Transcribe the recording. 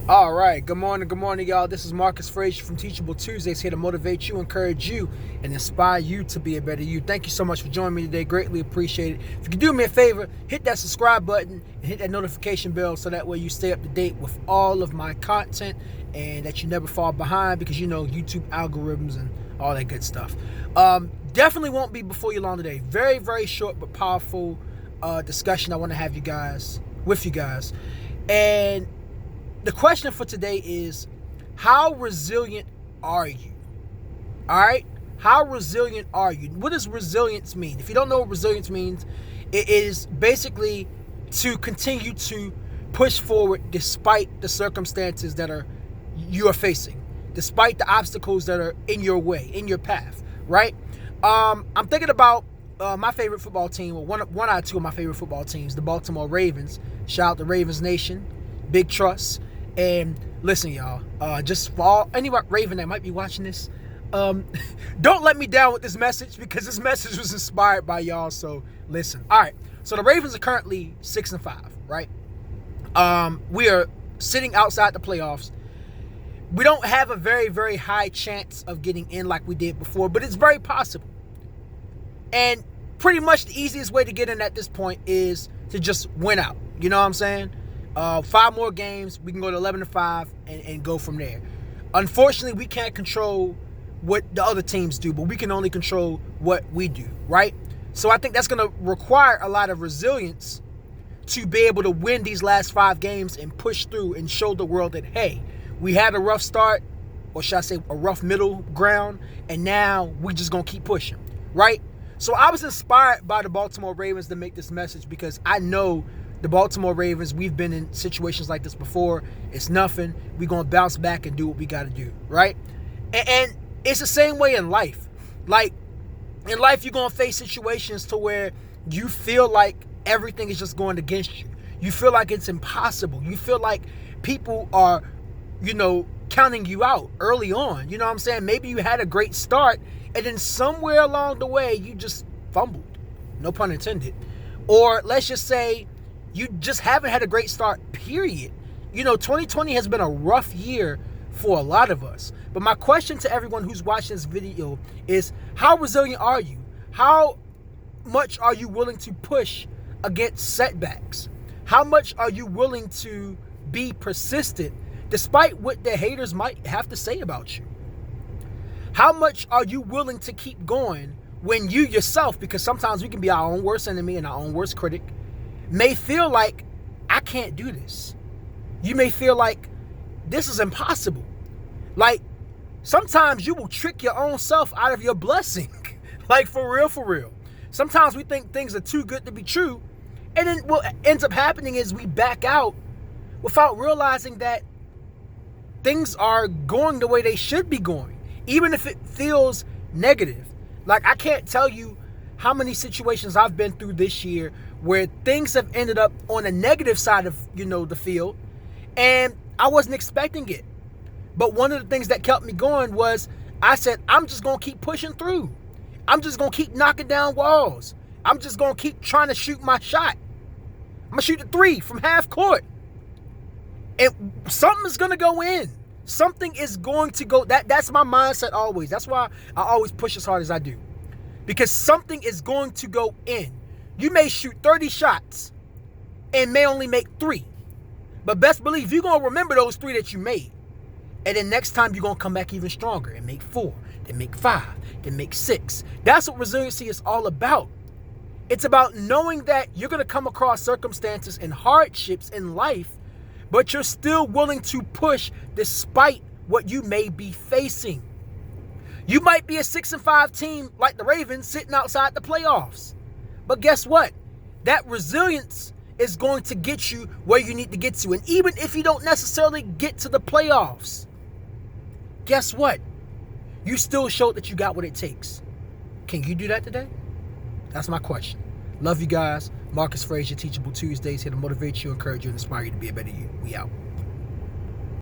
All right, good morning, y'all. This is Marcus Frazier from Teachable Tuesdays, here to motivate you, encourage you, and inspire you to be a better you. Thank you so much for joining me today. Greatly appreciate it. If you could do me a favor, hit that subscribe button and hit that notification bell so that way you stay up to date with all of my content and that you never fall behind because you know YouTube algorithms and all that good stuff. Definitely won't be before you long today. Very, very short but powerful discussion I want to have with you guys. And the question for today is, how resilient are you? All right? How resilient are you? What does resilience mean? If you don't know what resilience means, it is basically to continue to push forward despite the circumstances that you are facing, despite the obstacles that are in your way, in your path, right? I'm thinking about my favorite football team, or one out of two of my favorite football teams, the Baltimore Ravens. Shout out to Ravens Nation, big trust. And listen, y'all, just for any Raven that might be watching this, don't let me down with this message because this message was inspired by y'all. So listen. All right. So the Ravens are currently 6-5, right? We are sitting outside the playoffs. We don't have a very, very high chance of getting in like we did before, but it's very possible. And pretty much the easiest way to get in at this point is to just win out. You know what I'm saying? 5 more games, we can go to 11-5 and go from there. Unfortunately, we can't control what the other teams do, but we can only control what we do, right? So I think that's going to require a lot of resilience to be able to win these last 5 games and push through and show the world that, hey, we had a rough start, or should I say a rough middle ground, and now we just going to keep pushing, right? So I was inspired by the Baltimore Ravens to make this message because I know the Baltimore Ravens, we've been in situations like this before. It's nothing. We're going to bounce back and do what we got to do, right? And it's the same way in life. Like, in life, you're going to face situations to where you feel like everything is just going against you. You feel like it's impossible. You feel like people are, counting you out early on. You know what I'm saying? Maybe you had a great start, and then somewhere along the way, you just fumbled. No pun intended. Or let's just say, you just haven't had a great start, period. 2020 has been a rough year for a lot of us. But my question to everyone who's watching this video is, how resilient are you? How much are you willing to push against setbacks? How much are you willing to be persistent despite what the haters might have to say about you? How much are you willing to keep going when you yourself, because sometimes we can be our own worst enemy and our own worst critic, may feel like, I can't do this. You may feel like this is impossible. Like, sometimes you will trick your own self out of your blessing. Like, for real. Sometimes we think things are too good to be true. And then what ends up happening is we back out without realizing that things are going the way they should be going, even if it feels negative. Like, I can't tell you how many situations I've been through this year where things have ended up on a negative side of, the field, and I wasn't expecting it. But one of the things that kept me going was I said, I'm just going to keep pushing through. I'm just going to keep knocking down walls. I'm just going to keep trying to shoot my shot. I'm going to shoot the 3 from half court. And something is going to go in. Something is going to go. That's my mindset always. That's why I always push as hard as I do. Because something is going to go in. You may shoot 30 shots and may only make 3. But best believe you're going to remember those 3 that you made. And then next time you're going to come back even stronger and make 4, then make 5, then make 6. That's what resiliency is all about. It's about knowing that you're going to come across circumstances and hardships in life, but you're still willing to push despite what you may be facing. You might be a 6-5 team like the Ravens sitting outside the playoffs. But guess what? That resilience is going to get you where you need to get to. And even if you don't necessarily get to the playoffs, guess what? You still showed that you got what it takes. Can you do that today? That's my question. Love you guys. Marcus Frazier, Teachable Tuesdays, here to motivate you, encourage you, and inspire you to be a better you. We out.